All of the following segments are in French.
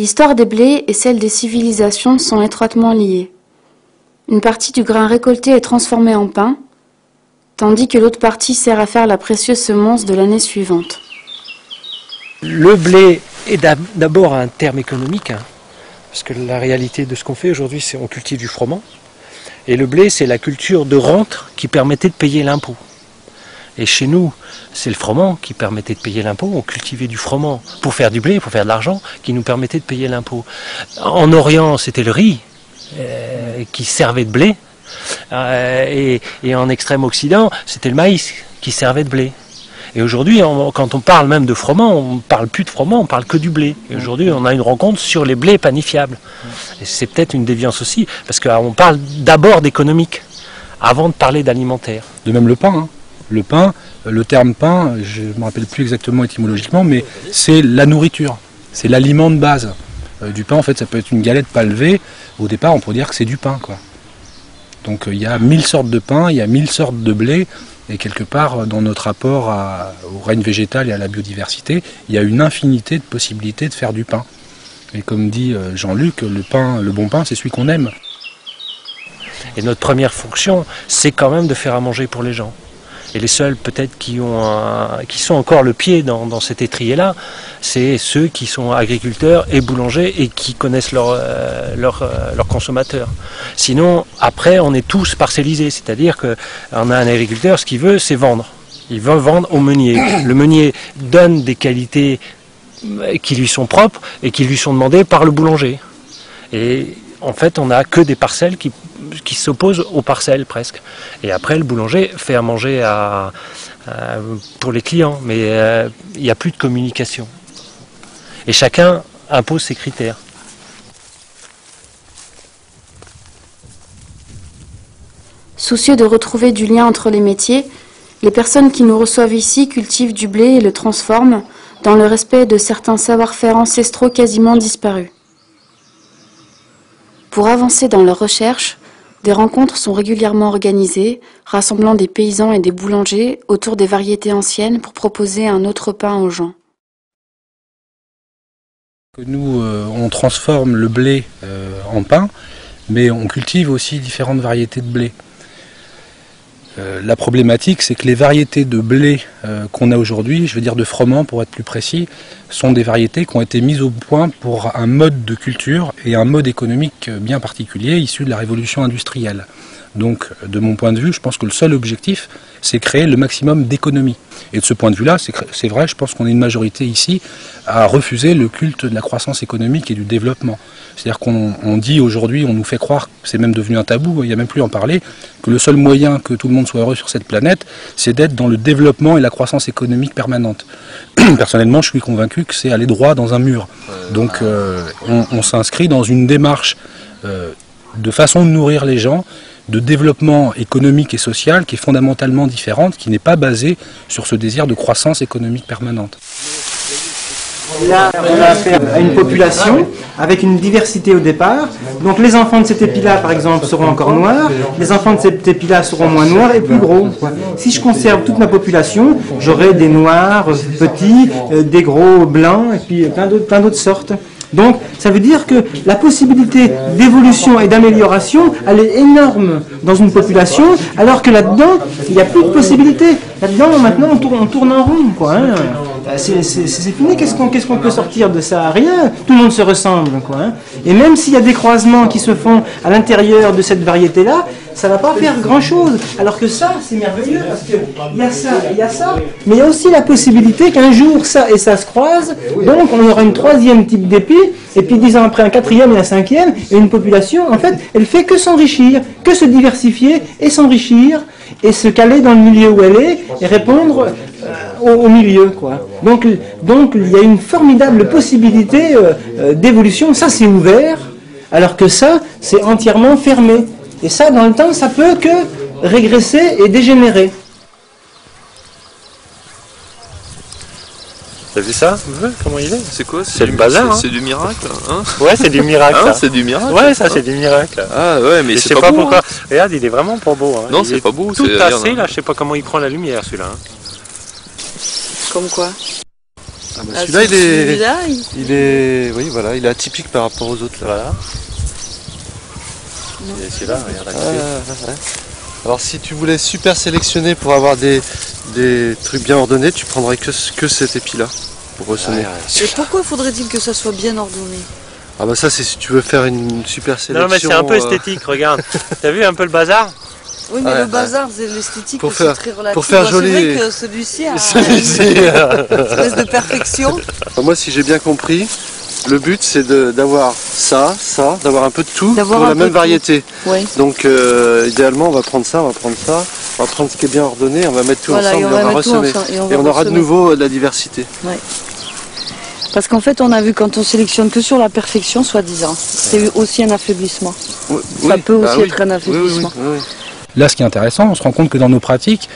L'histoire des blés et celle des civilisations sont étroitement liées. Une partie du grain récolté est transformée en pain, tandis que l'autre partie sert à faire la précieuse semence de l'année suivante. Le blé est d'abord un terme économique, parce que la réalité de ce qu'on fait aujourd'hui, c'est qu'on cultive du froment. Et le blé, c'est la culture de rente qui permettait de payer l'impôt. Et chez nous, c'est le froment qui permettait de payer l'impôt. On cultivait du froment pour faire du blé, pour faire de l'argent, qui nous permettait de payer l'impôt. En Orient, c'était le riz qui servait de blé. Et en extrême Occident, c'était le maïs qui servait de blé. Et aujourd'hui, quand on parle même de froment, on ne parle plus de froment, on parle que du blé. Et aujourd'hui, on a une rencontre sur les blés panifiables. Et c'est peut-être une déviance aussi, parce qu'on parle d'abord d'économique, avant de parler d'alimentaire. De même le pain, hein. Le pain, le terme pain, je ne me rappelle plus exactement étymologiquement, mais c'est la nourriture, c'est l'aliment de base. Du pain, en fait, ça peut être une galette pas levée. Au départ, on pourrait dire que c'est du pain, quoi. Donc il y a 1000 sortes de pain, il y a 1000 sortes de blé, et quelque part, dans notre rapport au règne végétal et à la biodiversité, il y a une infinité de possibilités de faire du pain. Et comme dit Jean-Luc, le bon pain, c'est celui qu'on aime. Et notre première fonction, c'est quand même de faire à manger pour les gens. Et les seuls peut-être qui sont encore le pied dans cet étrier-là, c'est ceux qui sont agriculteurs et boulangers et qui connaissent leurs consommateurs. Sinon, après, on est tous parcellisés, c'est-à-dire qu'on a un agriculteur, ce qu'il veut, c'est vendre. Il veut vendre au meunier. Le meunier donne des qualités qui lui sont propres et qui lui sont demandées par le boulanger. Et en fait, on n'a que des parcelles qui s'opposent aux parcelles presque. Et après, le boulanger fait à manger pour les clients, mais il n'y a plus de communication. Et chacun impose ses critères. Soucieux de retrouver du lien entre les métiers, les personnes qui nous reçoivent ici cultivent du blé et le transforment dans le respect de certains savoir-faire ancestraux quasiment disparus. Pour avancer dans leurs recherches, des rencontres sont régulièrement organisées, rassemblant des paysans et des boulangers autour des variétés anciennes pour proposer un autre pain aux gens. Nous, on transforme le blé en pain, mais on cultive aussi différentes variétés de blé. La problématique, c'est que les variétés de blé qu'on a aujourd'hui, je veux dire de froment pour être plus précis, sont des variétés qui ont été mises au point pour un mode de culture et un mode économique bien particulier issu de la révolution industrielle. Donc, de mon point de vue, je pense que le seul objectif, c'est créer le maximum d'économie. Et de ce point de vue-là, c'est vrai, je pense qu'on est une majorité ici à refuser le culte de la croissance économique et du développement. C'est-à-dire qu'on dit aujourd'hui, on nous fait croire, c'est même devenu un tabou, il n'y a même plus à en parler, que le seul moyen que tout le monde soit heureux sur cette planète, c'est d'être dans le développement et la croissance économique permanente. Personnellement, je suis convaincu que c'est aller droit dans un mur. Donc, on s'inscrit dans une démarche de façon de nourrir les gens, de développement économique et social qui est fondamentalement différente, qui n'est pas basée sur ce désir de croissance économique permanente. Là, on a affaire à une population avec une diversité au départ. Donc les enfants de cet épi-là, par exemple, seront encore noirs. Les enfants de cet épi-là seront moins noirs et plus gros. Si je conserve toute ma population, j'aurai des noirs petits, des gros blancs et puis plein d'autres sortes. Donc, ça veut dire que la possibilité d'évolution et d'amélioration, elle est énorme dans une population, alors que là-dedans, il n'y a plus de possibilité. Là-dedans, maintenant, on tourne en rond, quoi. Hein. C'est fini, qu'est-ce qu'on peut sortir de ça? Rien, tout le monde se ressemble, quoi. Hein. Et même s'il y a des croisements qui se font à l'intérieur de cette variété-là, ça ne va pas faire grand-chose. Alors que ça, c'est merveilleux, parce qu'il y a ça et il y a ça, mais il y a aussi la possibilité qu'un jour, ça et ça se croisent, donc on aura une troisième type d'épi, et puis 10 ans après un quatrième et un cinquième, et une population, en fait, elle fait que s'enrichir, que se diversifier et s'enrichir, et se caler dans le milieu où elle est, et répondre au milieu, quoi. Donc il y a une formidable possibilité d'évolution, ça c'est ouvert, alors que ça, c'est entièrement fermé. Et ça, dans le temps, ça peut que régresser et dégénérer. T'as vu ça? Comment il est? C'est quoi? C'est le bazar, hein. C'est du miracle, hein? Ouais, c'est du miracle. Hein, c'est du miracle. Ouais, ça c'est du miracle. Ah ouais, mais c'est pas beau, pourquoi. hein. Regarde, il est vraiment pas beau. Hein. Non, c'est pas beau. Tout tassé, là, je sais pas comment il prend la lumière, celui-là. Hein. Comme quoi? Ah bah celui-là, il est, oui, voilà, il est atypique par rapport aux autres. Là. Voilà. Et c'est là, regarde à côté. Alors si tu voulais super sélectionner pour avoir des trucs bien ordonnés, tu prendrais que cet épi-là pour ressonner. Et pourquoi faudrait-il que ça soit bien ordonné? Ah bah ça c'est si tu veux faire une super sélection. Non mais c'est un peu esthétique, regarde. T'as vu un peu le bazar? Oui mais le bazar, c'est l'esthétique aussi très relatif. Pour faire joli. C'est vrai que celui-ci a une espèce de perfection. Moi si j'ai bien compris, le but c'est d'avoir ça, d'avoir un peu de tout pour la même variété. Oui. Donc idéalement on va prendre ça, on va prendre ce qui est bien ordonné, on va mettre tout ensemble et on va ressemer. Et on aura de nouveau de la diversité. Ouais. Parce qu'en fait on a vu quand on sélectionne que sur la perfection, soi-disant, c'est aussi un affaiblissement. Oui, ça peut aussi être un affaiblissement. Oui. Là, ce qui est intéressant, on se rend compte que dans nos pratiques,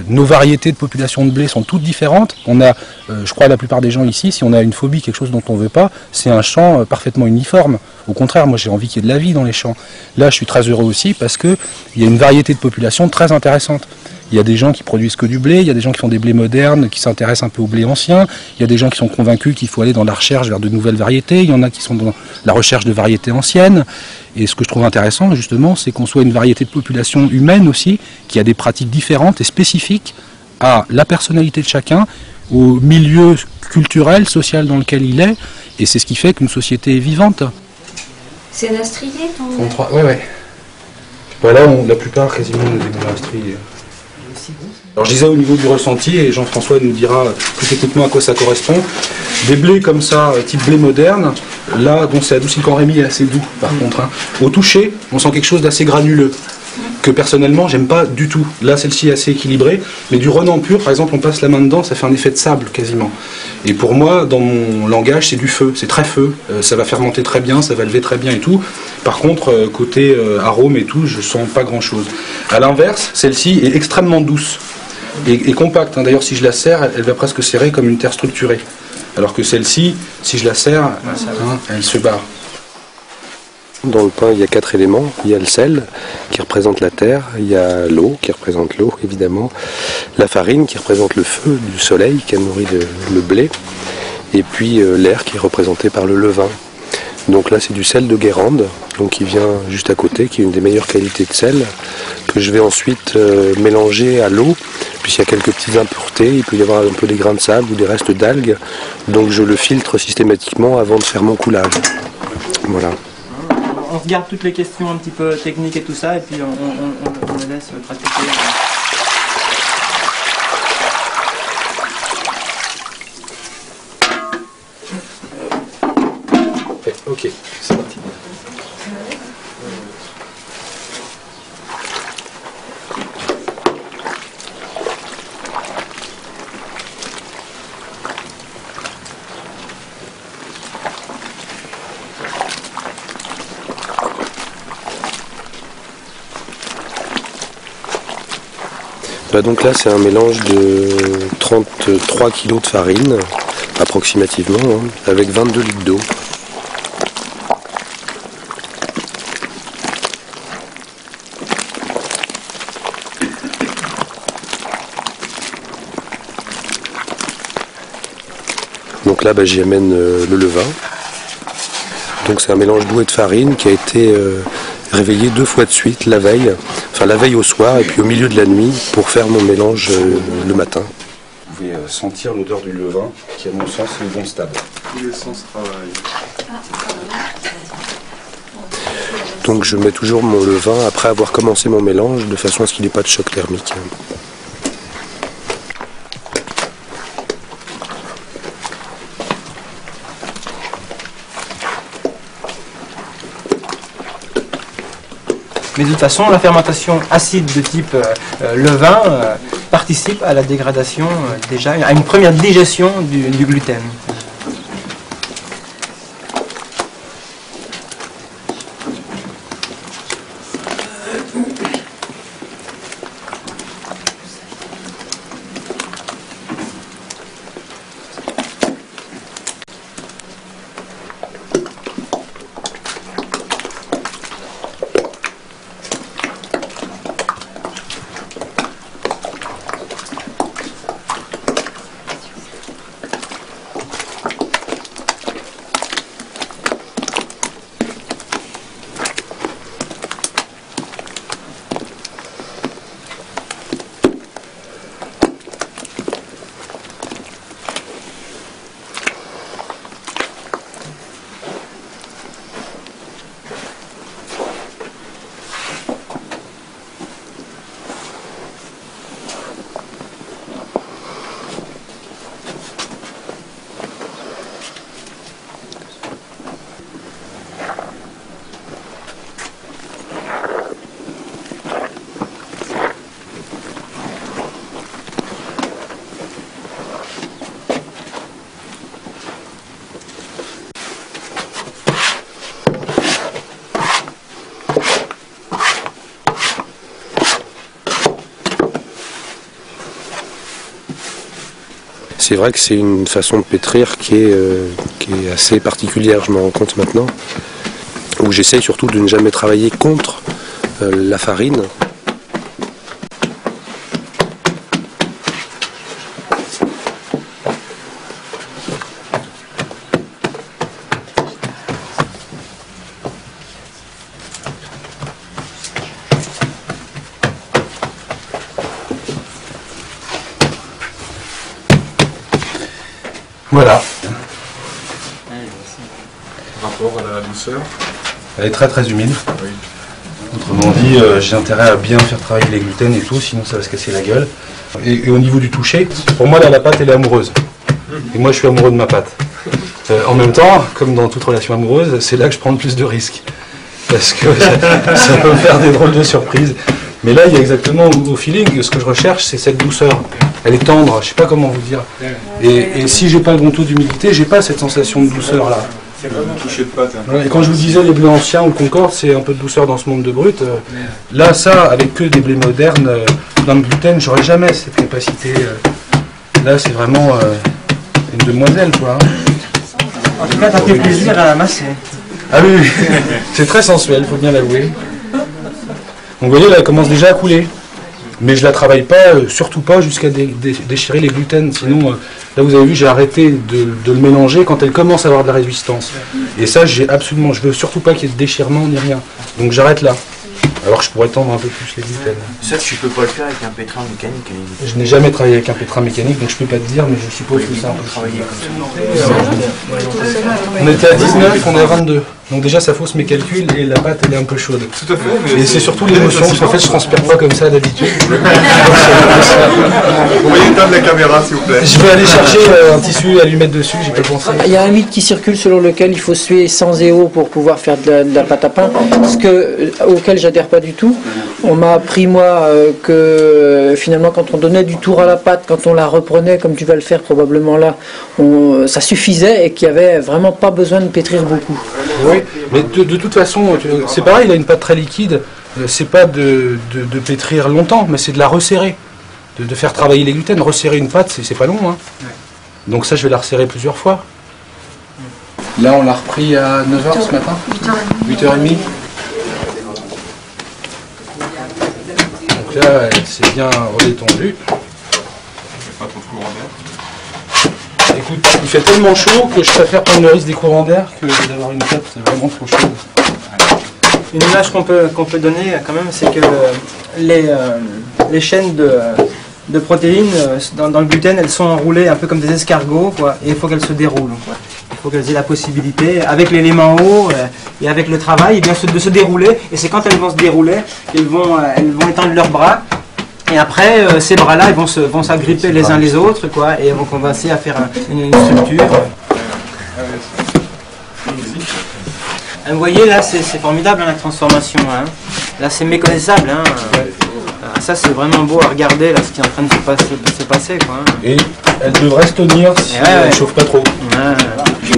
nos variétés de population de blé sont toutes différentes. On a, je crois, la plupart des gens ici, si on a une phobie, quelque chose dont on ne veut pas, c'est un champ parfaitement uniforme. Au contraire, moi j'ai envie qu'il y ait de la vie dans les champs. Là, je suis très heureux aussi parce qu'il y a une variété de population très intéressante. Il y a des gens qui produisent que du blé, il y a des gens qui font des blés modernes, qui s'intéressent un peu au blé ancien, il y a des gens qui sont convaincus qu'il faut aller dans la recherche vers de nouvelles variétés, il y en a qui sont dans la recherche de variétés anciennes. Et ce que je trouve intéressant, justement, c'est qu'on soit une variété de population humaine aussi, qui a des pratiques différentes et spécifiques à la personnalité de chacun, au milieu culturel, social dans lequel il est, et c'est ce qui fait qu'une société est vivante. C'est un astrier, ton... Oui. Voilà, la plupart, quasiment, on est des astriers. Alors je disais au niveau du ressenti, et Jean-François nous dira plus techniquement à quoi ça correspond, des blés comme ça, type blé moderne, là, bon, c'est adouci, le Rémy est assez doux par contre. Hein. Au toucher, on sent quelque chose d'assez granuleux, que personnellement, j'aime pas du tout. Là, celle-ci est assez équilibrée, mais du Renan pur, par exemple, on passe la main dedans, ça fait un effet de sable quasiment. Et pour moi, dans mon langage, c'est du feu, c'est très feu, ça va fermenter très bien, ça va lever très bien et tout. Par contre, côté arôme et tout, je sens pas grand-chose. À l'inverse, celle-ci est extrêmement douce. Et compacte, hein. D'ailleurs si je la serre, elle va presque serrer comme une terre structurée. Alors que celle-ci, si je la serre, hein, elle se barre. Dans le pain, il y a 4 éléments. Il y a le sel, qui représente la terre. Il y a l'eau, qui représente l'eau, évidemment. La farine, qui représente le feu du soleil, qui a nourri le blé. Et puis l'air, qui est représenté par le levain. Donc là, c'est du sel de Guérande, donc qui vient juste à côté, qui est une des meilleures qualités de sel, que je vais ensuite mélanger à l'eau. Puis il y a quelques petites impuretés, il peut y avoir un peu des grains de sable ou des restes d'algues. Donc je le filtre systématiquement avant de faire mon coulage. Voilà. On regarde toutes les questions un petit peu techniques et tout ça, et puis on les laisse pratiquer. Ok, c'est parti. Donc là, c'est un mélange de 33 kg de farine, approximativement, hein, avec 22 litres d'eau. Donc là, j'y amène le levain. Donc c'est un mélange d'eau et de farine qui a été réveillé 2 fois de suite la veille, enfin la veille au soir et puis au milieu de la nuit pour faire mon mélange le matin. Vous pouvez sentir l'odeur du levain qui, à mon sens, est au bon stade. Tous les sens travaillent. Donc je mets toujours mon levain après avoir commencé mon mélange de façon à ce qu'il n'ait pas de choc thermique. Mais de toute façon, la fermentation acide de type levain participe à la dégradation, déjà à une première digestion du gluten. c'est vrai que c'est une façon de pétrir qui est assez particulière, je me rends compte maintenant, où j'essaye surtout de ne jamais travailler contre la farine. Voilà. Rapport à la douceur. Elle est très très humide. Oui. Autrement dit, j'ai intérêt à bien faire travailler les gluten et tout, sinon ça va se casser la gueule. Et au niveau du toucher, pour moi là, la pâte elle est amoureuse. Et moi je suis amoureux de ma pâte. En même temps, comme dans toute relation amoureuse, c'est là que je prends le plus de risques. Parce que ça peut me faire des drôles de surprises. Mais là, il y a exactement au feeling, ce que je recherche, c'est cette douceur. Elle est tendre, je sais pas comment vous dire. Et si j'ai pas le bon taux d'humidité, j'ai pas cette sensation de douceur là. C'est vraiment touché de pâte. Hein. Et quand je vous disais les blés anciens ou le Concorde, c'est un peu de douceur dans ce monde de brut. Là, ça, avec que des blés modernes, dans le gluten, j'aurais jamais cette capacité. Là, c'est vraiment une demoiselle, quoi. En tout cas, t'as fait plaisir à amasser. Ah oui, c'est très sensuel, faut bien l'avouer. Donc vous voyez, là, elle commence déjà à couler. Mais je la travaille pas, surtout pas jusqu'à déchirer les gluten. Sinon, là vous avez vu, j'ai arrêté de le mélanger quand elle commence à avoir de la résistance. Et ça, je veux surtout pas qu'il y ait de déchirement ni rien. Donc j'arrête là. Alors que je pourrais tendre un peu plus les gluten. Ça, tu peux pas le faire avec un pétrin mécanique. Je n'ai jamais travaillé avec un pétrin mécanique, donc je peux pas te dire, mais je suppose que ça peut travailler comme ça. On était à 19, on est à 22. Donc déjà ça fausse mes calculs et la pâte elle est un peu chaude. Tout à fait. Et c'est surtout l'émotion, parce qu'en fait je transpire pas comme ça d'habitude. Vous voyez éteindre la caméra s'il vous plaît. Je vais aller chercher un tissu à lui mettre dessus, j'ai pas pensé. Il y a un mythe qui circule selon lequel il faut suer sans éau pour pouvoir faire de la pâte à pain, auquel j'adhère pas du tout. On m'a appris moi que finalement quand on donnait du tour à la pâte, quand on la reprenait comme tu vas le faire probablement là, ça suffisait et qu'il n'y avait vraiment pas besoin de pétrir beaucoup. Oui, mais de toute façon, c'est pareil, il a une pâte très liquide, c'est pas de pétrir longtemps, mais c'est de la resserrer, de faire travailler les gluten. Resserrer une pâte, c'est pas long, hein. Donc ça, je vais la resserrer plusieurs fois. Là, on l'a repris à 9h ce matin, 8h30. Donc là, elle s'est bien redétendue. Pas trop de courant d'air. Écoute, il fait tellement chaud que je préfère prendre le risque des courants d'air que d'avoir une pâte vraiment trop chaude. Une image qu'on peut donner quand même, c'est que les chaînes de protéines dans le gluten, elles sont enroulées un peu comme des escargots, quoi, et il faut qu'elles se déroulent, quoi. Il faut qu'elles aient la possibilité, avec l'élément haut et avec le travail, de se dérouler, et c'est quand elles vont se dérouler qu'elles vont étendre leurs bras. Et après, ces bras-là, ils vont s'agripper les uns les autres, quoi, et vont commencer à faire une structure. Vous voyez, là, c'est formidable, hein, la transformation. Hein. Là, c'est méconnaissable. Hein. Ça, c'est vraiment beau à regarder, là, ce qui est en train de se passer, quoi. Hein. Et elle devrait se tenir si elle ne chauffe pas trop.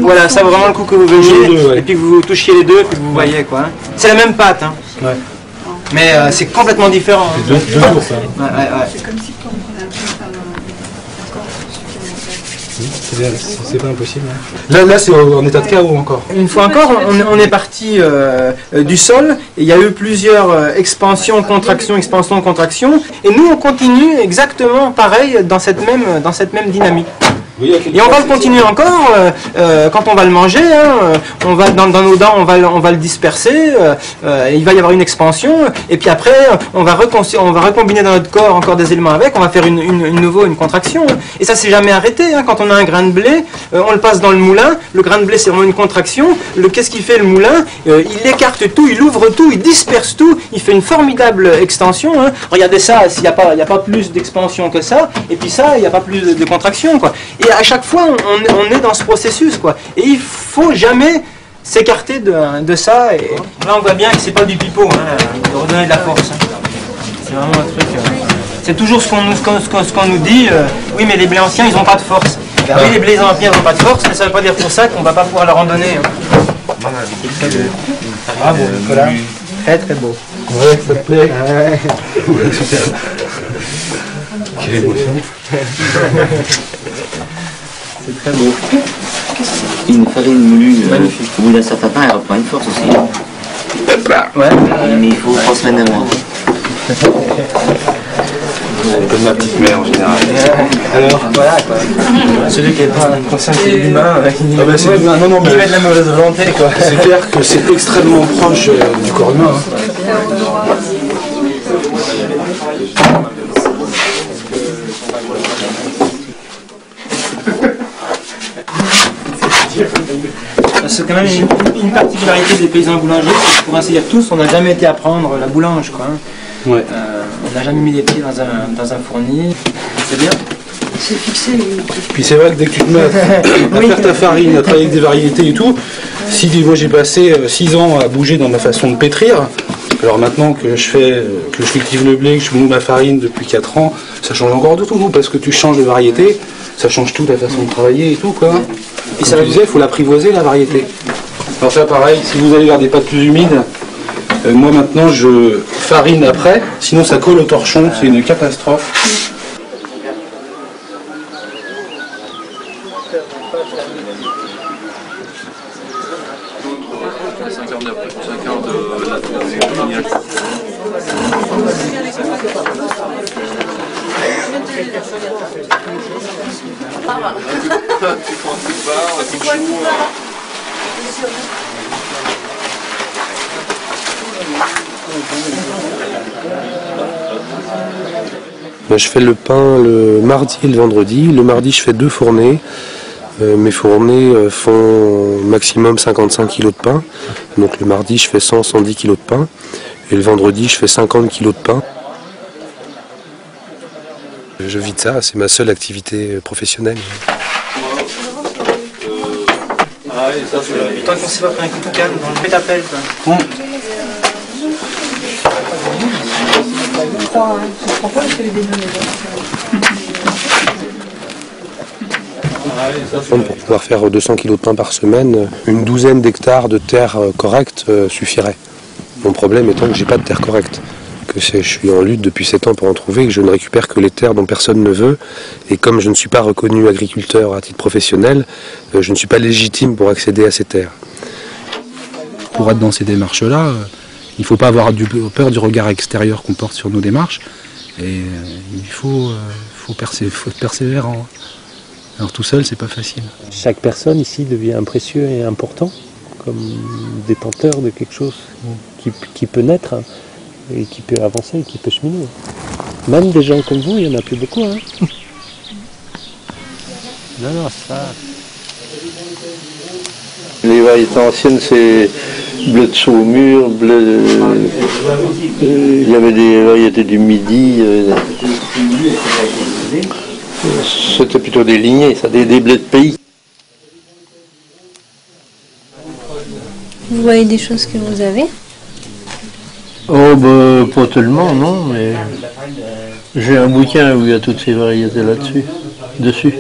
Voilà, ça vaut vraiment le coup que vous veniez, et puis que vous touchiez les deux, et puis que vous voyez, quoi. Hein. C'est la même pâte. Hein. Ouais. Mais c'est complètement différent. C'est deux tours, ça. C'est comme si on prenait un corps supplémentaire. C'est pas impossible. Hein. Là c'est en état de chaos encore. Une fois encore, on est parti du sol. Et il y a eu plusieurs expansions, contractions, expansions, contractions. Et nous, on continue exactement pareil dans cette même dynamique. Et on va le continuer encore quand on va le manger. Hein, on va dans nos dents, on va le disperser. Il va y avoir une expansion. Et puis après, on va recombiner dans notre corps encore des éléments avec. On va faire une contraction. Et ça s'est jamais arrêté. Hein. Quand on a un grain de blé, on le passe dans le moulin. Le grain de blé, c'est vraiment une contraction. Qu'est-ce qu'il fait le moulin? Il écarte tout, il ouvre tout, il disperse tout. Il fait une formidable extension. Hein. Regardez ça. Il n'y a pas plus d'expansion que ça. Et puis ça, il n'y a pas plus de contraction, quoi. Et à chaque fois, on est dans ce processus, quoi. Et il faut jamais s'écarter de ça. Et là, on voit bien que c'est pas du pipeau, hein, de redonner de la force. Hein. C'est vraiment un truc. C'est toujours ce qu'on nous dit. Oui, mais les blés anciens, ils n'ont pas de force. Ben, oui, les blés anciens n'ont pas de force, mais ça ne veut pas dire pour ça qu'on ne va pas pouvoir leur en donner. Hein. Bravo, Nicolas. Très très beau. Ouais, ça te plaît. Ouais. Super. Quelle émotion. C'est très beau. Une farine moulue, au bout d'un certain temps, elle reprend une force aussi. Ouais. Mais il faut 3 semaines à moi. Comme ma petite mère en général. Alors, voilà quoi. Celui qui n'est pas conscient qu'il est humain, c'est humain. Non, non, mais il met de la mauvaise volonté quoi. C'est clair que c'est extrêmement proche du corps humain. C'est quand même une particularité des paysans boulangers, c'est que pour ainsi dire tous, on n'a jamais été apprendre la boulange quoi. Ouais. On n'a jamais mis les pieds dans un fourni. C'est bien. C'est fixé. Puis c'est vrai que dès que tu te mets à faire ta farine, à travailler avec des variétés et tout, si moi j'ai passé 6 ans à bouger dans ma façon de pétrir, alors maintenant que je cultive le blé, que je moule ma farine depuis 4 ans, ça change encore de tout, parce que tu changes de variété, ça change tout ta façon de travailler et tout quoi. Et ça me disait, il faut l'apprivoiser la variété. Alors ça pareil, si vous allez vers des pâtes plus humides, moi maintenant je farine après, sinon ça colle au torchon, c'est une catastrophe. Je fais le pain le mardi et le vendredi. Le mardi, je fais 2 fournées. Mes fournées font maximum 55 kg de pain. Donc le mardi, je fais 100-110 kg de pain. Et le vendredi, je fais 50 kg de pain. Je vis de ça, c'est ma seule activité professionnelle. Tant qu'on s'est pas pris un coup de canne dans le pétapel quoi. Pour pouvoir faire 200 kg de pain par semaine, une douzaine d'hectares de terre correcte suffirait. Mon problème étant que j'ai pas de terre correcte, que je suis en lutte depuis 7 ans pour en trouver, que je ne récupère que les terres dont personne ne veut, et comme je ne suis pas reconnu agriculteur à titre professionnel, je ne suis pas légitime pour accéder à ces terres. Pour être dans ces démarches-là, il ne faut pas avoir peur du regard extérieur qu'on porte sur nos démarches, et il faut être persévérant. Alors tout seul, c'est pas facile. Chaque personne ici devient précieux et important, comme détenteur de quelque chose qui peut naître et qui peut avancer, qui peut cheminer. Même des gens comme vous, il n'y en a plus beaucoup. Hein. Non, ça... Les variétés anciennes, c'est bleu de Saumur, bleu... il y avait des variétés du Midi. C'était plutôt des lignées, ça, des blés de pays. Vous voyez des choses que vous avez? Oh, pas tellement, non, mais j'ai un bouquin où il y a toutes ces variétés dessus.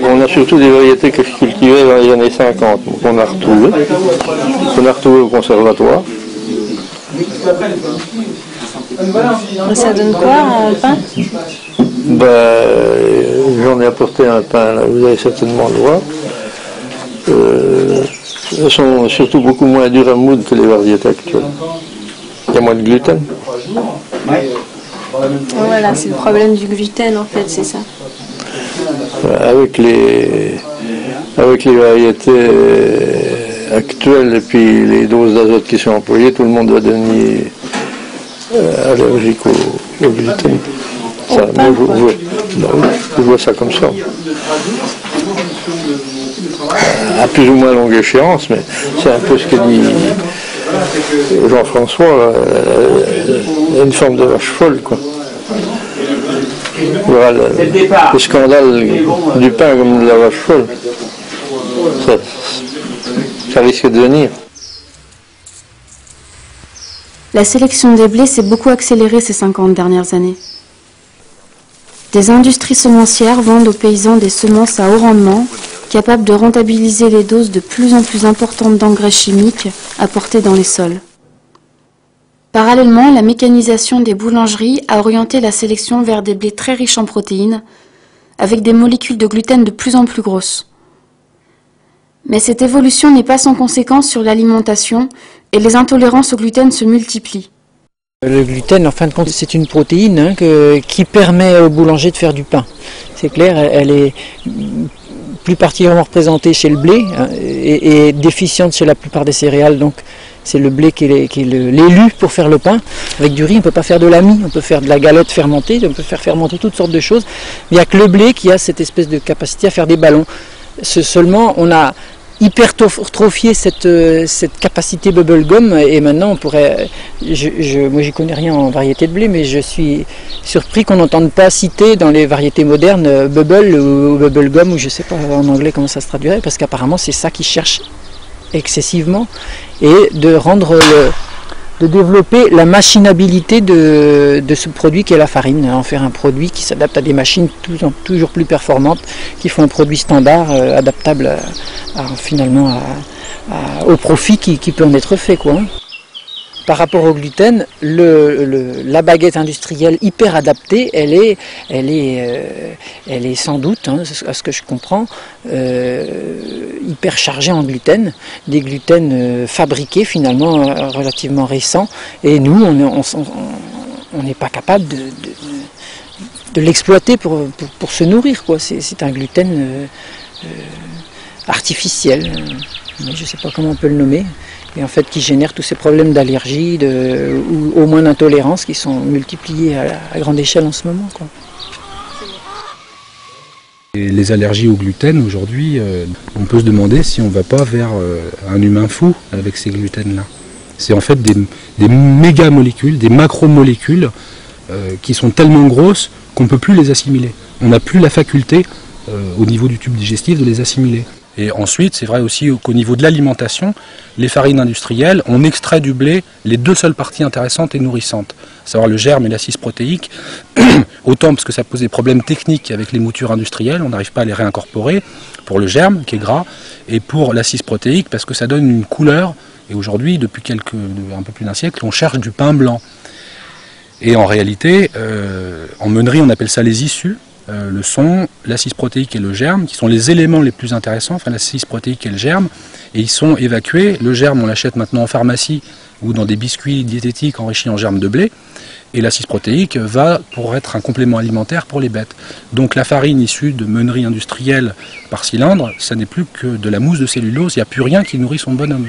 On a surtout des variétés que je cultivais dans les années 50, qu'on a retrouvées au conservatoire. Ça donne quoi en pain? J'en ai apporté un pain, là, vous allez certainement le voir. Elles sont surtout beaucoup moins dures à moudre que les variétés actuelles. Il y a moins de gluten. Voilà, c'est le problème du gluten en fait, c'est ça. Avec les variétés actuelles et puis les doses d'azote qui sont employées, tout le monde va devenir allergique au gluten. Ça, je vois ça comme ça. À plus ou moins longue échéance, mais c'est un peu ce que dit Jean-François, une forme de vache folle, quoi. Voilà, le scandale du pain comme de la vache folle, ça risque de venir. La sélection des blés s'est beaucoup accélérée ces 50 dernières années. Des industries semencières vendent aux paysans des semences à haut rendement, capables de rentabiliser les doses de plus en plus importantes d'engrais chimiques apportés dans les sols. Parallèlement, la mécanisation des boulangeries a orienté la sélection vers des blés très riches en protéines, avec des molécules de gluten de plus en plus grosses. Mais cette évolution n'est pas sans conséquence sur l'alimentation et les intolérances au gluten se multiplient. Le gluten, en fin de compte, c'est une protéine qui permet au boulanger de faire du pain. C'est clair, elle est plus particulièrement représentée chez le blé et déficiente chez la plupart des céréales. Donc c'est le blé qui est l'élu pour faire le pain. Avec du riz, on ne peut pas faire de l'ami, on peut faire de la galette fermentée, on peut faire fermenter toutes sortes de choses. Il n'y a que le blé qui a cette espèce de capacité à faire des ballons. Seulement, on a hypertrophier cette capacité bubblegum et maintenant on pourrait, moi j'y connais rien en variété de blé, mais je suis surpris qu'on n'entende pas citer dans les variétés modernes bubble ou bubblegum ou je sais pas en anglais comment ça se traduirait, parce qu'apparemment c'est ça qu'ils cherchent excessivement, et de développer la machinabilité de ce produit qui est la farine, en faire un produit qui s'adapte à des machines toujours plus performantes, qui font un produit standard, adaptable finalement au profit qui peut en être fait, quoi. Par rapport au gluten, la baguette industrielle hyper adaptée, elle est sans doute, à ce que je comprends, hyper chargée en gluten, des gluten fabriqués finalement relativement récents, et nous on n'est pas capable de l'exploiter pour se nourrir, quoi. C'est un gluten artificiel, je ne sais pas comment on peut le nommer. Et en fait qui génère tous ces problèmes d'allergie ou au moins d'intolérance qui sont multipliés à grande échelle en ce moment, quoi. Et les allergies au gluten, aujourd'hui, on peut se demander si on ne va pas vers un humain fou avec ces gluten-là. C'est en fait des méga-molécules, des macromolécules qui sont tellement grosses qu'on ne peut plus les assimiler. On n'a plus la faculté, au niveau du tube digestif, de les assimiler. Et ensuite, c'est vrai aussi qu'au niveau de l'alimentation, les farines industrielles, on extrait du blé les deux seules parties intéressantes et nourrissantes, à savoir le germe et l'assise protéique, autant parce que ça pose des problèmes techniques avec les moutures industrielles, on n'arrive pas à les réincorporer, pour le germe qui est gras, et pour l'assise protéique parce que ça donne une couleur, et aujourd'hui, depuis un peu plus d'un siècle, on cherche du pain blanc. Et en réalité, en meunerie, on appelle ça les issus. Le son, l'assise protéique et le germe, qui sont les éléments les plus intéressants, enfin l'assise protéique et le germe, et ils sont évacués. Le germe, on l'achète maintenant en pharmacie ou dans des biscuits diététiques enrichis en germe de blé, et l'assise protéique va pour être un complément alimentaire pour les bêtes. Donc la farine issue de meunerie industrielle par cylindre, ça n'est plus que de la mousse de cellulose, il n'y a plus rien qui nourrit son bonhomme.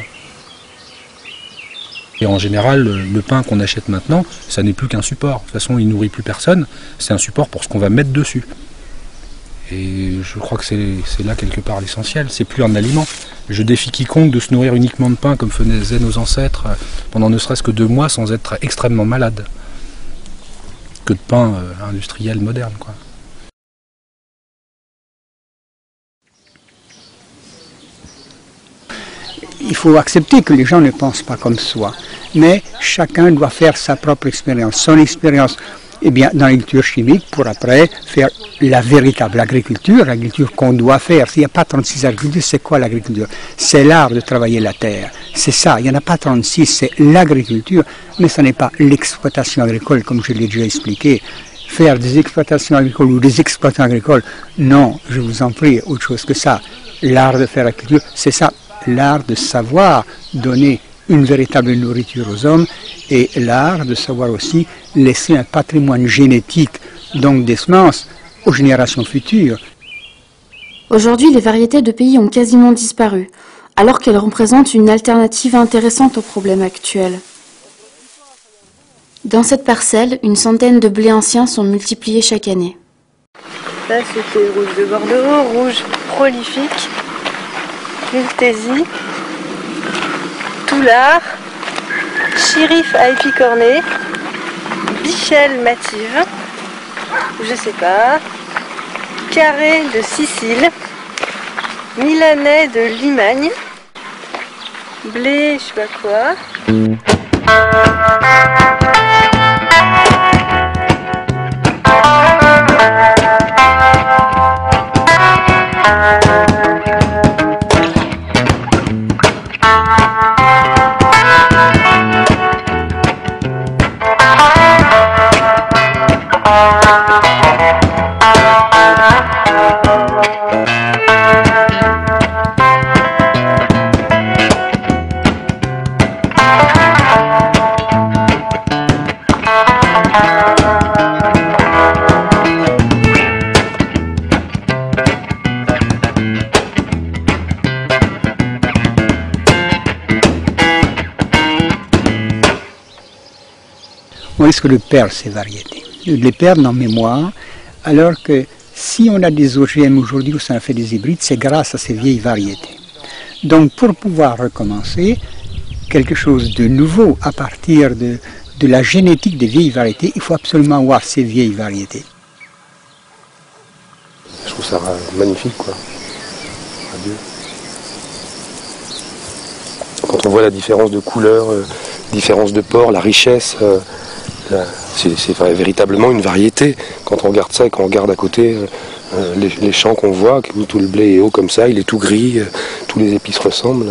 Et en général, le pain qu'on achète maintenant, ça n'est plus qu'un support. De toute façon, il ne nourrit plus personne, c'est un support pour ce qu'on va mettre dessus. Et je crois que c'est là quelque part l'essentiel, c'est plus un aliment. Je défie quiconque de se nourrir uniquement de pain comme faisaient nos ancêtres pendant ne serait-ce que 2 mois sans être extrêmement malade. Que de pain industriel moderne, quoi. Il faut accepter que les gens ne pensent pas comme soi, mais chacun doit faire sa propre expérience, son expérience dans l'agriculture chimique pour après faire la véritable agriculture, l'agriculture qu'on doit faire. S'il n'y a pas 36 agricultures, c'est quoi l'agriculture? C'est l'art de travailler la terre, c'est ça, il n'y en a pas 36, c'est l'agriculture, mais ce n'est pas l'exploitation agricole comme je l'ai déjà expliqué. Faire des exploitations agricoles ou des exploitants agricoles, non, je vous en prie, autre chose que ça. L'art de faire l'agriculture, c'est ça. L'art de savoir donner une véritable nourriture aux hommes et l'art de savoir aussi laisser un patrimoine génétique, donc des semences, aux générations futures. Aujourd'hui, les variétés de pays ont quasiment disparu, alors qu'elles représentent une alternative intéressante aux problèmes actuels. Dans cette parcelle, une centaine de blés anciens sont multipliés chaque année. Là, c'était rouge de Bordeaux, rouge prolifique, Multésie, Toulard, Chérif à épicorné, Bichel mative, je sais pas, Carré de Sicile, Milanais de Limagne, Blé je sais pas quoi. On risque de perdre ces variétés, de les perdre en mémoire, alors que si on a des OGM aujourd'hui où ça a fait des hybrides, c'est grâce à ces vieilles variétés. Donc pour pouvoir recommencer quelque chose de nouveau à partir de la génétique des vieilles variétés, il faut absolument avoir ces vieilles variétés. Je trouve ça magnifique, quoi. Adieu. Quand on voit la différence de couleur, différence de port, la richesse, c'est véritablement une variété. Quand on regarde ça et qu'on regarde à côté les champs qu'on voit, où tout le blé est haut comme ça, il est tout gris, tous les épis se ressemblent.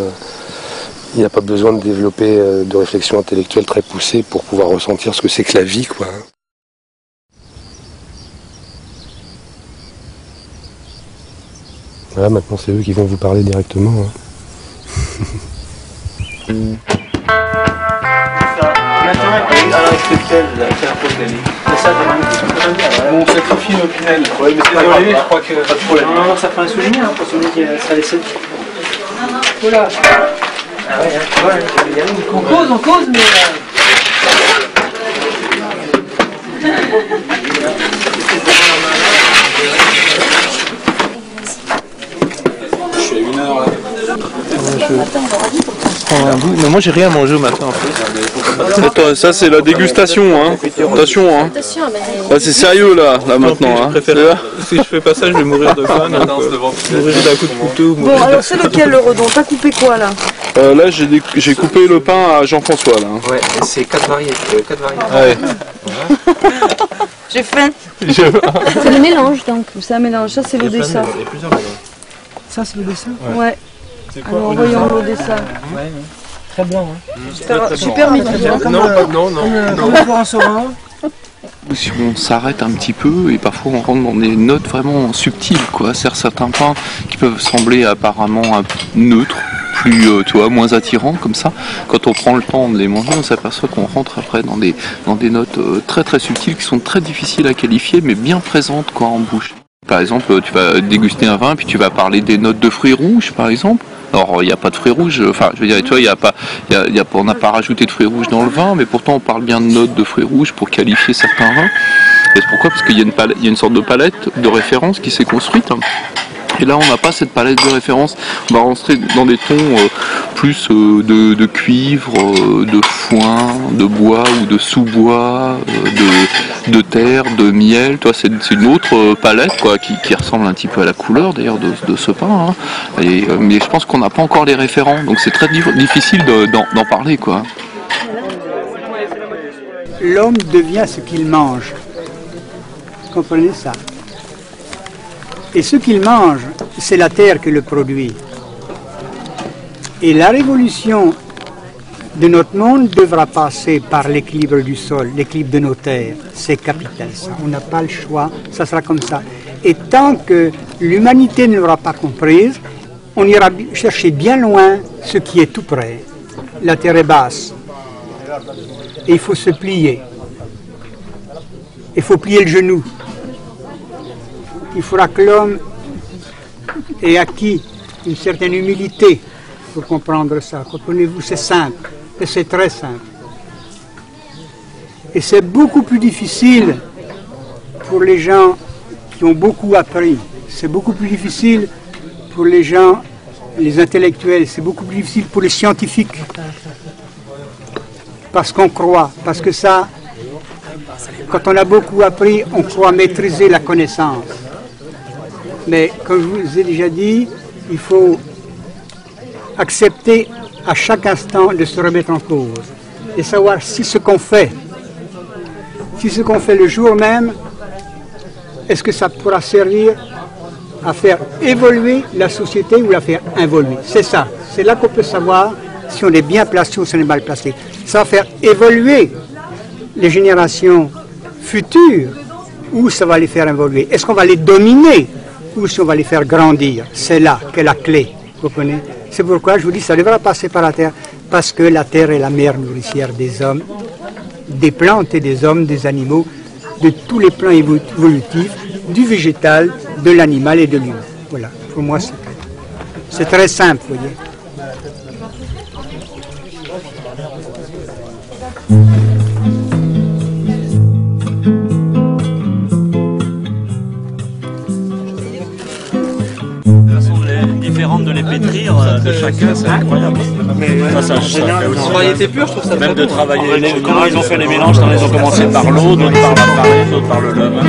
Il n'y a pas besoin de développer de réflexion intellectuelle très poussée pour pouvoir ressentir ce que c'est que la vie, quoi. Voilà, maintenant c'est eux qui vont vous parler directement. On sacrifie nos pinelles. Ouais, mais désolé, je crois que pas de problème. Non, ça fait un souvenir pour celui qui sera laissé. Oula. On cause, mais. Je suis à 1 heure là. Non, moi j'ai rien mangé au matin en fait. Attends, ça c'est la dégustation, hein. Attention, hein. Là, c'est sérieux là maintenant. Hein. Si je fais pas ça, je vais mourir de faim. Mourir d'un coup de couteau. Bon, alors c'est lequel le redon? T'as coupé quoi là? Là j'ai coupé le pain à Jean-François là. Ouais, c'est 4 variétés. Ouais. J'ai faim. C'est le mélange donc. C'est un mélange, ça c'est l'Odessa. Il y a plusieurs mélanges. Ça c'est l'Odessa? Ouais. Alors voyons l'Odessa. Ouais. Très blanc. Hein. Super mis. Non. Si on s'arrête un petit peu et parfois on rentre dans des notes vraiment subtiles, quoi. C'est-à-dire certains pains qui peuvent sembler apparemment neutres, plus, moins attirants comme ça. Quand on prend le temps de les manger, on s'aperçoit qu'on rentre après dans des notes très très subtiles qui sont très difficiles à qualifier, mais bien présentes, quoi, en bouche. Par exemple, tu vas déguster un vin, puis tu vas parler des notes de fruits rouges, par exemple. Alors, il n'y a pas de fruits rouges, enfin, je veux dire, tu vois, on n'a pas rajouté de fruits rouges dans le vin, mais pourtant on parle bien de notes de fruits rouges pour qualifier certains vins. Et c'est pourquoi? Parce qu'il y a une sorte de palette de référence qui s'est construite. Et là, on n'a pas cette palette de référence. On va rentrer dans des tons plus de cuivre, de foin, de bois ou de sous-bois, de terre, de miel. Toi, c'est une autre palette, quoi, qui ressemble un petit peu à la couleur d'ailleurs de ce pain. Hein. Mais je pense qu'on n'a pas encore les référents, donc c'est très difficile d'en parler, quoi. L'homme devient ce qu'il mange. Vous comprenez ça? Et ce qu'il mange, c'est la terre qui le produit. Et la révolution de notre monde devra passer par l'équilibre du sol, l'équilibre de nos terres. C'est capital, ça. On n'a pas le choix, ça sera comme ça. Et tant que l'humanité ne l'aura pas comprise, on ira chercher bien loin ce qui est tout près. La terre est basse. Et il faut se plier. Il faut plier le genou. Il faudra que l'homme ait acquis une certaine humilité pour comprendre ça. Comprenez-vous, c'est simple, et c'est très simple. Et c'est beaucoup plus difficile pour les gens qui ont beaucoup appris. C'est beaucoup plus difficile pour les gens, les intellectuels. C'est beaucoup plus difficile pour les scientifiques. Parce qu'on croit, parce que ça, quand on a beaucoup appris, on croit maîtriser la connaissance. Mais comme je vous ai déjà dit, il faut accepter à chaque instant de se remettre en cause et savoir si ce qu'on fait le jour même, est-ce que ça pourra servir à faire évoluer la société ou la faire involuer. C'est ça, c'est là qu'on peut savoir si on est bien placé ou si on est mal placé. Ça va faire évoluer les générations futures où ça va les faire évoluer. Est-ce qu'on va les dominer ou si on va les faire grandir? C'est là qu'est la clé, vous comprenez? C'est pourquoi je vous dis ça devra passer par la terre, parce que la terre est la mère nourricière des hommes, des plantes et des hommes, des animaux, de tous les plans évolutifs, du végétal, de l'animal et de l'humain. Voilà, pour moi c'est très simple, vous voyez. De les pétrir de chacun, c'est incroyable. Ça, en variété pure, je trouve ça même de travailler. Comment ils ont fait les mélanges, ils ont commencé par l'eau, d'autres par la farine, d'autres par le levain.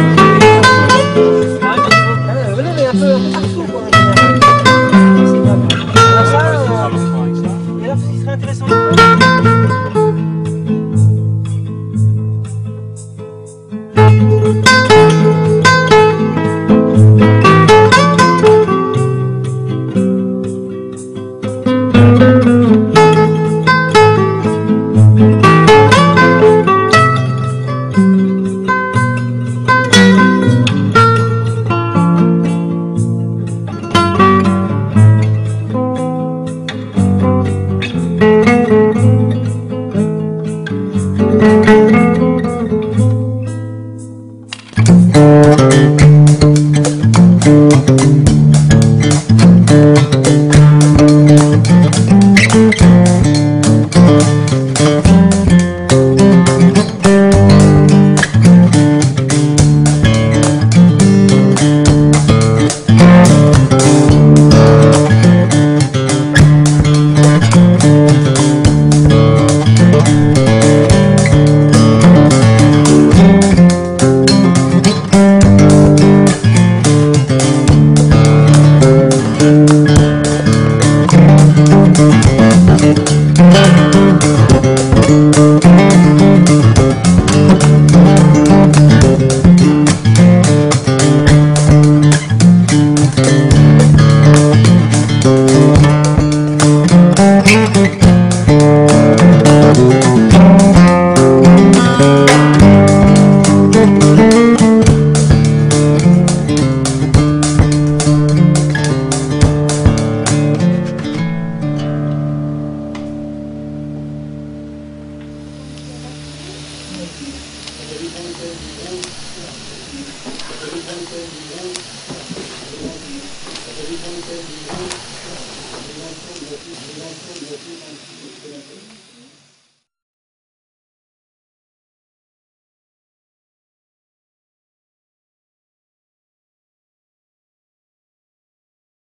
Thank you.